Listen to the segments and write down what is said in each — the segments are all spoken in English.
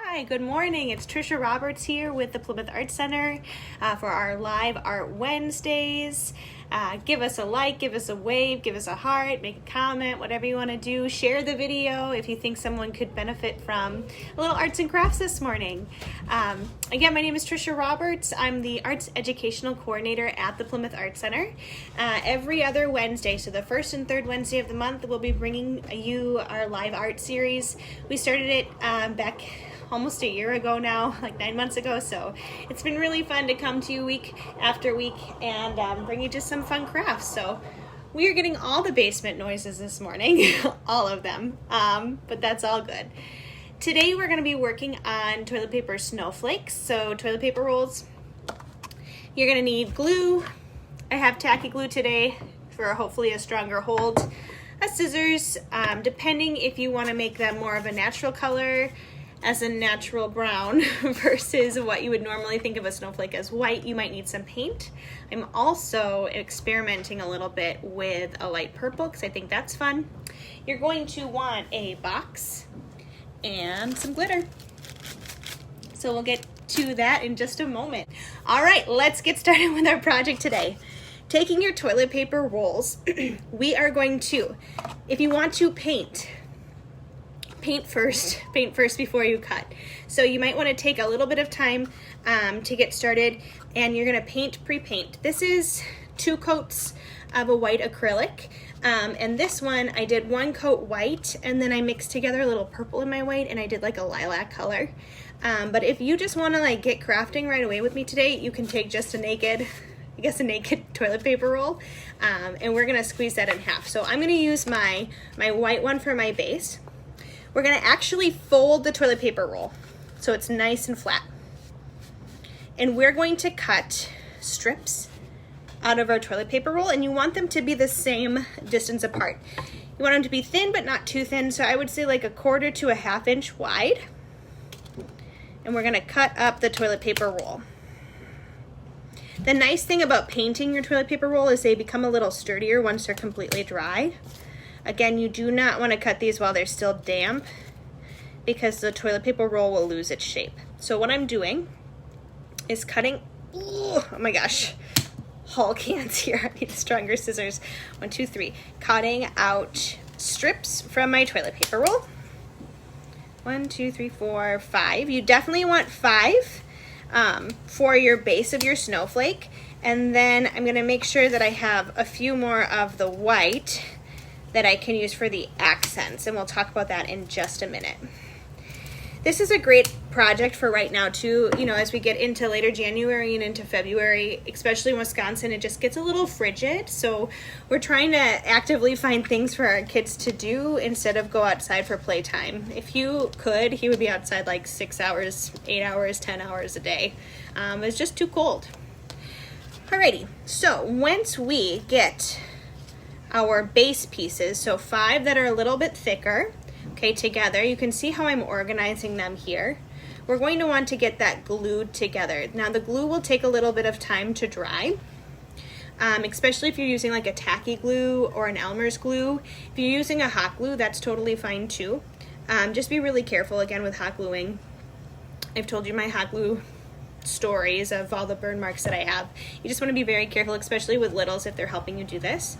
Hi, good morning. It's Tricia Roberts here with the Plymouth Art Center for our Live Art Wednesdays. Give us a like, give us a wave, give us a heart, make a comment, whatever you want to do. Share the video if you think someone could benefit from a little arts and crafts this morning. Again, my name is Tricia Roberts. I'm the Arts Educational Coordinator at the Plymouth Art Center. Every other Wednesday, so the first and third Wednesday of the month, we'll be bringing you our live art series. We started it back almost a year ago now, like 9 months ago, so it's been really fun to come to you week after week and bring you just some fun crafts. So we are getting all the basement noises this morning, all of them, but that's all good. Today we're going to be working on toilet paper snowflakes, so toilet paper rolls. You're going to need glue. I have tacky glue today for hopefully a stronger hold, a scissors, depending if you want to make them more of a natural color as a natural brown versus what you would normally think of a snowflake as white, you might need some paint. I'm also experimenting a little bit with a light purple because I think that's fun. You're going to want a box and some glitter. So we'll get to that in just a moment. All right, let's get started with our project today. Taking your toilet paper rolls, we are going to, if you want to paint first before you cut. So you might want to take a little bit of time to get started, and you're going to pre-paint. This is 2 coats of a white acrylic, and this one I did 1 coat white, and then I mixed together a little purple in my white, and I did like a lilac color. But if you just want to like get crafting right away with me today, you can take just a naked toilet paper roll, and we're going to squeeze that in half. So I'm going to use my white one for my base. We're going to actually fold the toilet paper roll so it's nice and flat. And we're going to cut strips out of our toilet paper roll, and you want them to be the same distance apart. You want them to be thin but not too thin, so I would say like 1/4 to 1/2 inch wide. And we're going to cut up the toilet paper roll. The nice thing about painting your toilet paper roll is they become a little sturdier once they're completely dry. Again, you do not want to cut these while they're still damp because the toilet paper roll will lose its shape. So what I'm doing is cutting, oh my gosh, Hulk hands here. I need stronger scissors. 1, 2, 3. Cutting out strips from my toilet paper roll. 1, 2, 3, 4, 5. You definitely want 5 for your base of your snowflake. And then I'm going to make sure that I have a few more of the white that I can use for the accents, and we'll talk about that in just a minute. This is a great project for right now too, you know, as we get into later January and into February, especially in Wisconsin, it just gets a little frigid, so we're trying to actively find things for our kids to do instead of go outside for playtime. If you could, he would be outside like 6 hours, 8 hours, 10 hours a day. It's just too cold. Alrighty, so once we get our base pieces, so 5 that are a little bit thicker, okay, together. You can see how I'm organizing them here. We're going to want to get that glued together. Now the glue will take a little bit of time to dry, especially if you're using like a tacky glue or an Elmer's glue. If you're using a hot glue, that's totally fine too. Just be really careful again with hot gluing. I've told you my hot glue stories of all the burn marks that I have. You just want to be very careful, especially with littles if they're helping you do this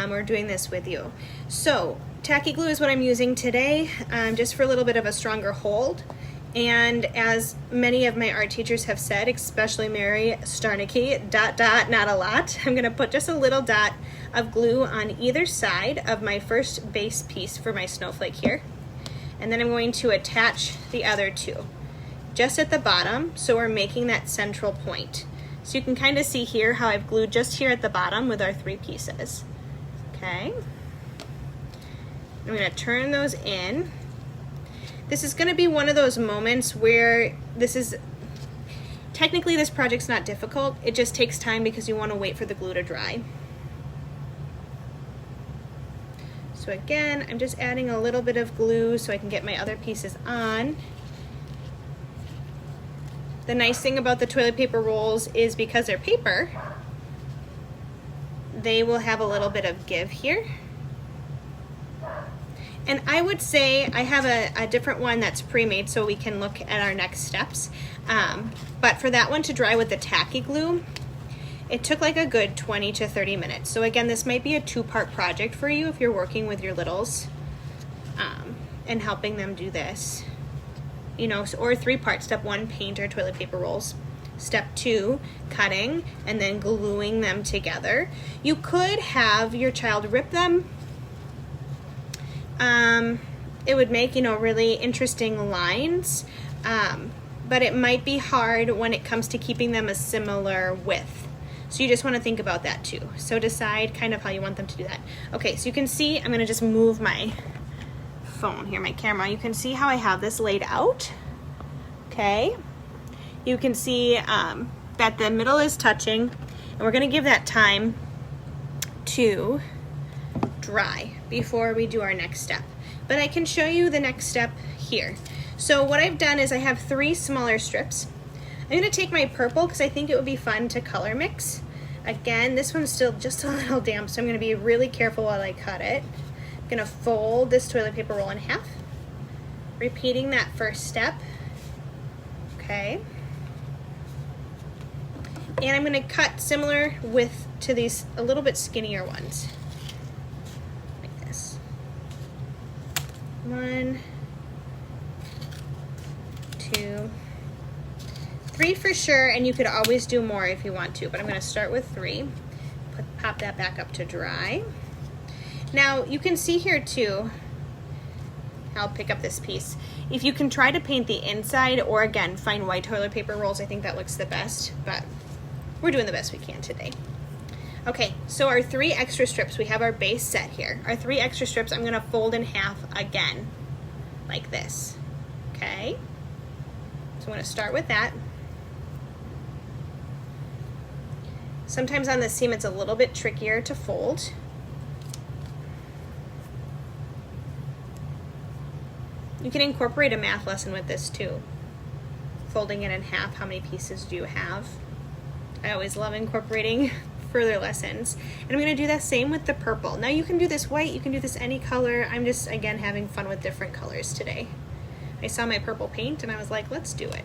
or doing this with you. So tacky glue is what I'm using today, just for a little bit of a stronger hold. And as many of my art teachers have said, especially Mary Starnicki, ... not a lot. I'm going to put just a little dot of glue on either side of my first base piece for my snowflake here. And then I'm going to attach the other 2. Just at the bottom, so we're making that central point. So you can kind of see here how I've glued just here at the bottom with our 3 pieces. Okay. I'm going to turn those in. This is going to be one of those moments where technically this project's not difficult, it just takes time because you want to wait for the glue to dry. So again, I'm just adding a little bit of glue so I can get my other pieces on. The nice thing about the toilet paper rolls is because they're paper, they will have a little bit of give here. And I would say I have a different one that's pre-made so we can look at our next steps. But for that one to dry with the tacky glue, it took like a good 20 to 30 minutes. So again, this might be a 2-part project for you if you're working with your littles and helping them do this. You know, or 3-part. Step 1, paint or toilet paper rolls. Step 2, cutting and then gluing them together. You could have your child rip them. It would make, you know, really interesting lines, but it might be hard when it comes to keeping them a similar width. So you just want to think about that too. So decide kind of how you want them to do that. Okay, so you can see, I'm going to just move my phone here, my camera. You can see how I have this laid out. Okay. You can see that the middle is touching, and we're going to give that time to dry before we do our next step. But I can show you the next step here. So what I've done is I have 3 smaller strips. I'm going to take my purple because I think it would be fun to color mix. Again, this one's still just a little damp, so I'm going to be really careful while I cut it. I'm going to fold this toilet paper roll in half, repeating that first step. Okay. And I'm going to cut similar width to these a little bit skinnier ones. Like this. 1, 2, 3 for sure, and you could always do more if you want to, but I'm going to start with 3. Pop that back up to dry. Now you can see here too, I'll pick up this piece. If you can try to paint the inside, or again, find white toilet paper rolls, I think that looks the best, but we're doing the best we can today. Okay, so our 3 extra strips, we have our base set here. Our 3 extra strips, I'm going to fold in half again, like this. Okay, so I'm going to start with that. Sometimes on the seam it's a little bit trickier to fold. You can incorporate a math lesson with this too. Folding it in half, how many pieces do you have? I always love incorporating further lessons. And I'm going to do that same with the purple. Now you can do this white, you can do this any color. I'm just, again, having fun with different colors today. I saw my purple paint and I was like, let's do it.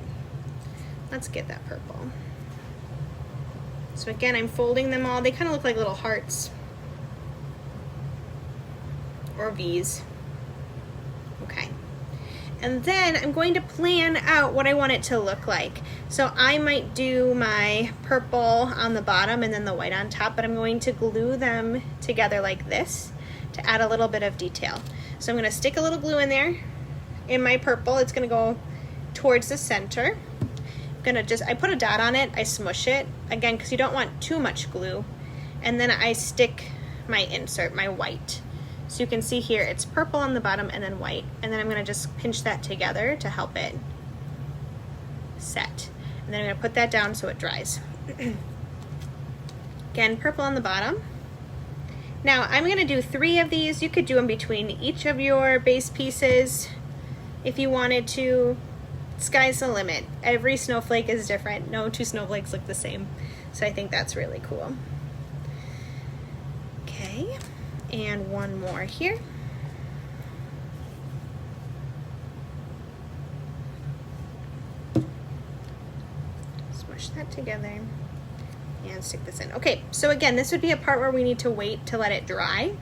Let's get that purple. So again, I'm folding them all. They kind of look like little hearts or V's. Okay. And then I'm going to plan out what I want it to look like. So I might do my purple on the bottom and then the white on top, but I'm going to glue them together like this to add a little bit of detail. So I'm going to stick a little glue in there in my purple. It's going to go towards the center. I'm going to I put a dot on it, I smush it, again, because you don't want too much glue. And then I stick my insert, my white. So you can see here, it's purple on the bottom and then white. And then I'm going to just pinch that together to help it set. And then I'm going to put that down so it dries. Again, purple on the bottom. Now I'm going to do 3 of these. You could do them between each of your base pieces if you wanted to. Sky's the limit. Every snowflake is different. No 2 snowflakes look the same. So I think that's really cool. Okay. And one more here. Smush that together and stick this in. Okay, so again, this would be a part where we need to wait to let it dry.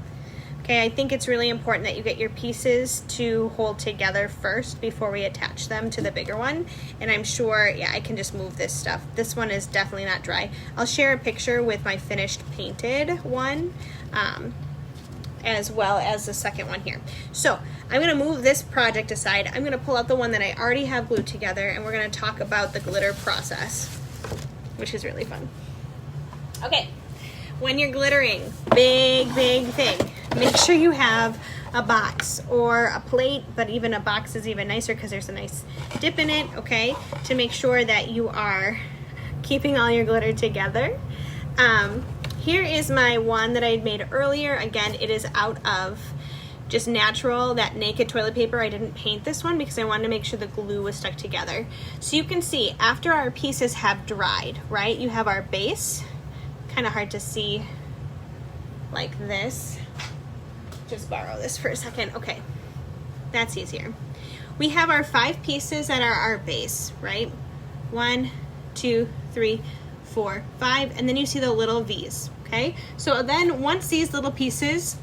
Okay, I think it's really important that you get your pieces to hold together first before we attach them to the bigger one. And I'm sure, yeah, I can just move this stuff. This one is definitely not dry. I'll share a picture with my finished painted one, as well as the second one here. So I'm going to move this project aside. I'm going to pull out the one that I already have glued together, and we're going to talk about the glitter process, which is really fun. Okay, when you're glittering, big thing, make sure you have a box or a plate, but even a box is even nicer because there's a nice dip in it, okay, to make sure that you are keeping all your glitter together. Here is my one that I had made earlier. Again, it is out of just natural, that naked toilet paper. I didn't paint this one because I wanted to make sure the glue was stuck together. So you can see after our pieces have dried, right, you have our base, kind of hard to see like this. Just borrow this for a second. Okay, That's easier. We have our 5 pieces that are our base, right? 1, 2, 3, 4, 5, and then you see the little V's, okay? So then once these little pieces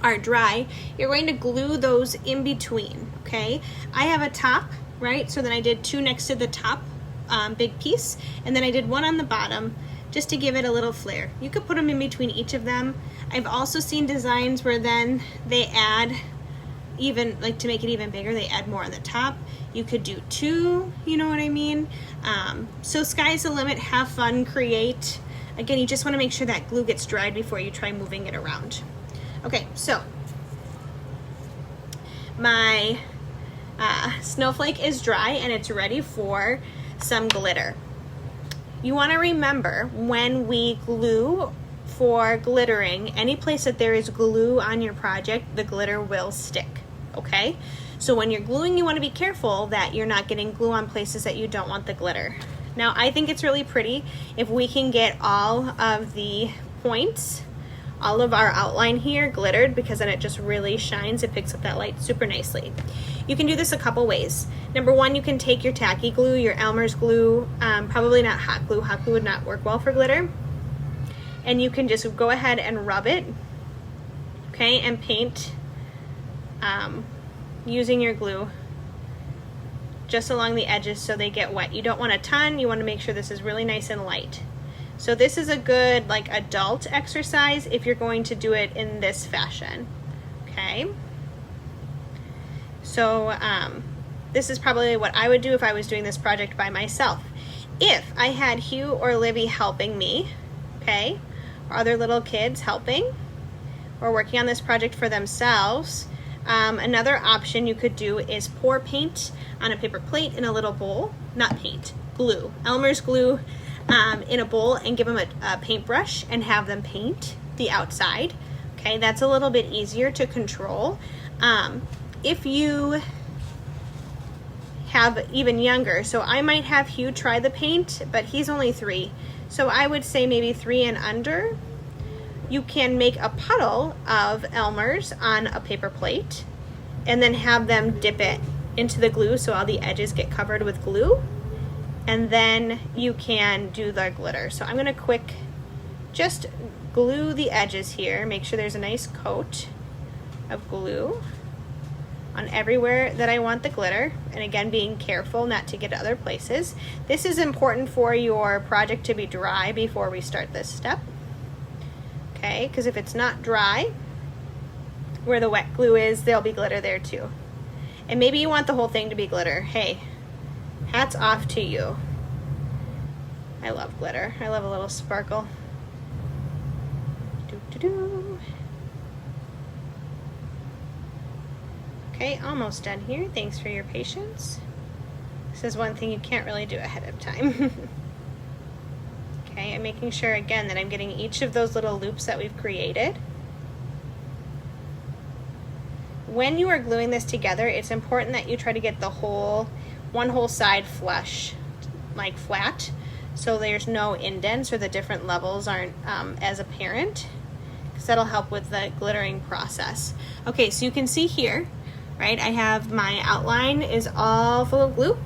are dry, you're going to glue those in between, okay? I have a top, right? So then I did 2 next to the top big piece, and then I did 1 on the bottom just to give it a little flair. You could put them in between each of them. I've also seen designs where then they add even, like to make it even bigger, they add more on the top. You could do 2, you know what I mean? So sky's the limit, have fun, create. Again, you just wanna make sure that glue gets dried before you try moving it around. Okay, so my snowflake is dry and it's ready for some glitter. You wanna remember when we glue for glittering, any place that there is glue on your project, the glitter will stick, okay? So when you're gluing, you wanna be careful that you're not getting glue on places that you don't want the glitter. Now, I think it's really pretty if we can get all of the points, all of our outline here glittered, because then it just really shines. It picks up that light super nicely. You can do this a couple ways. Number 1, you can take your tacky glue, your Elmer's glue, probably not hot glue. Hot glue would not work well for glitter. And you can just go ahead and rub it, okay, and paint using your glue just along the edges so they get wet. You don't want a ton, you want to make sure this is really nice and light. So this is a good like adult exercise if you're going to do it in this fashion, okay? So this is probably what I would do if I was doing this project by myself. If I had Hugh or Livy helping me, okay, or other little kids helping or working on this project for themselves, another option you could do is pour paint on a paper plate in a little bowl, not paint, glue, Elmer's glue, in a bowl, and give them a paintbrush and have them paint the outside. Okay, that's a little bit easier to control. If you have even younger, so I might have Hugh try the paint, but he's only 3. So I would say maybe 3 and under. You can make a puddle of Elmer's on a paper plate and then have them dip it into the glue so all the edges get covered with glue. And then you can do the glitter. So I'm gonna quick just glue the edges here, make sure there's a nice coat of glue on everywhere that I want the glitter. And again, being careful not to get to other places. This is important for your project to be dry before we start this step. Okay, because if it's not dry, where the wet glue is, there'll be glitter there too. And maybe you want the whole thing to be glitter. Hey, hats off to you. I love glitter. I love a little sparkle. Doo-doo-doo. Okay, almost done here. Thanks for your patience. This is one thing you can't really do ahead of time. Okay, I'm making sure again that I'm getting each of those little loops that we've created. When you are gluing this together, it's important that you try to get the one whole side flush, like flat, so there's no indents or the different levels aren't as apparent, because that'll help with the glittering process. Okay, so you can see here, right, I have my outline is all full of glue.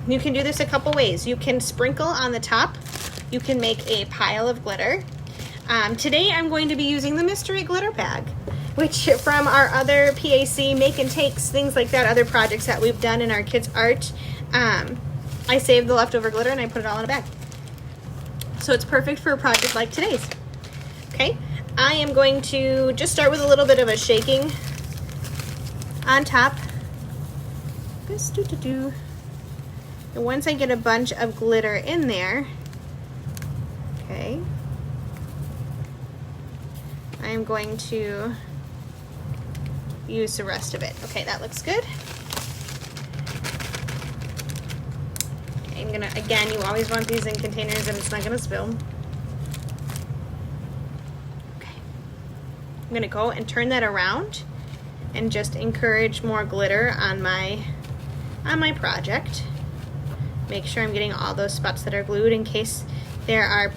You can do this a couple ways. You can sprinkle on the top. You can make a pile of glitter. Today I'm going to be using the mystery glitter bag, which from our other PAC make and takes, things like that, other projects that we've done in our kids' art, I saved the leftover glitter and I put it all in a bag. So it's perfect for a project like today's. Okay, I am going to just start with a little bit of a shaking on top. And once I get a bunch of glitter in there, okay, I am going to use the rest of it. Okay, that looks good. Okay, I'm gonna, again, you always want these in containers and it's not gonna spill. Okay, I'm gonna go and turn that around and just encourage more glitter on my project. Make sure I'm getting all those spots that are glued in case there are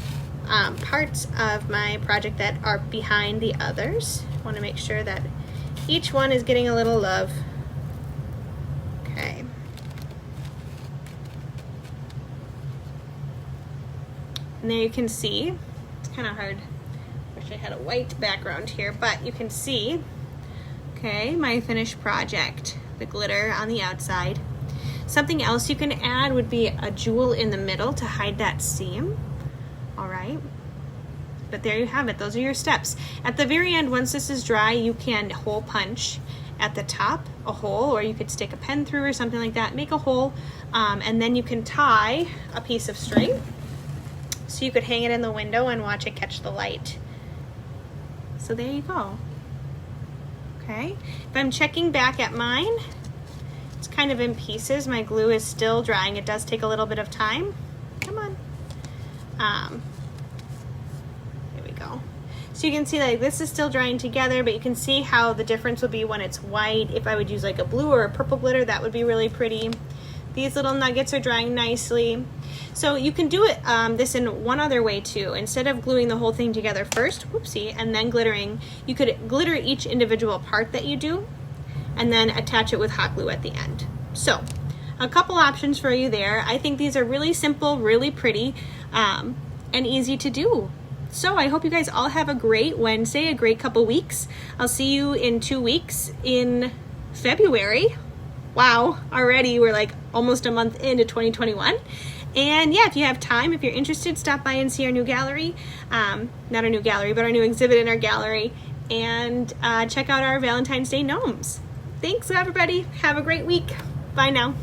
parts of my project that are behind the others. I want to make sure that each one is getting a little love. Okay. And there you can see, it's kind of hard. Wish I had a white background here, but you can see, okay, my finished project, the glitter on the outside. Something else you can add would be a jewel in the middle to hide that seam. All right. But there you have it. Those are your steps. At the very end, once this is dry, you can hole punch at the top, a hole, or you could stick a pen through or something like that. Make a hole, and then you can tie a piece of string. So you could hang it in the window and watch it catch the light. So there you go. Okay. If I'm checking back at mine, it's kind of in pieces. My glue is still drying. It does take a little bit of time. Come on. There we go. So you can see like this is still drying together, but you can see how the difference would be when it's white. If I would use like a blue or a purple glitter, that would be really pretty. These little nuggets are drying nicely. So you can do it this in one other way too. Instead of gluing the whole thing together first, whoopsie, and then glittering, you could glitter each individual part that you do and then attach it with hot glue at the end. So a couple options for you there. I think these are really simple, really pretty, and easy to do. So I hope you guys all have a great Wednesday, a great couple weeks. I'll see you in 2 weeks in February. Wow, already we're like almost a month into 2021. And yeah, if you have time, if you're interested, stop by and see our new gallery. Not our new gallery, but our new exhibit in our gallery. And check out our Valentine's Day gnomes. Thanks, everybody. Have a great week. Bye now.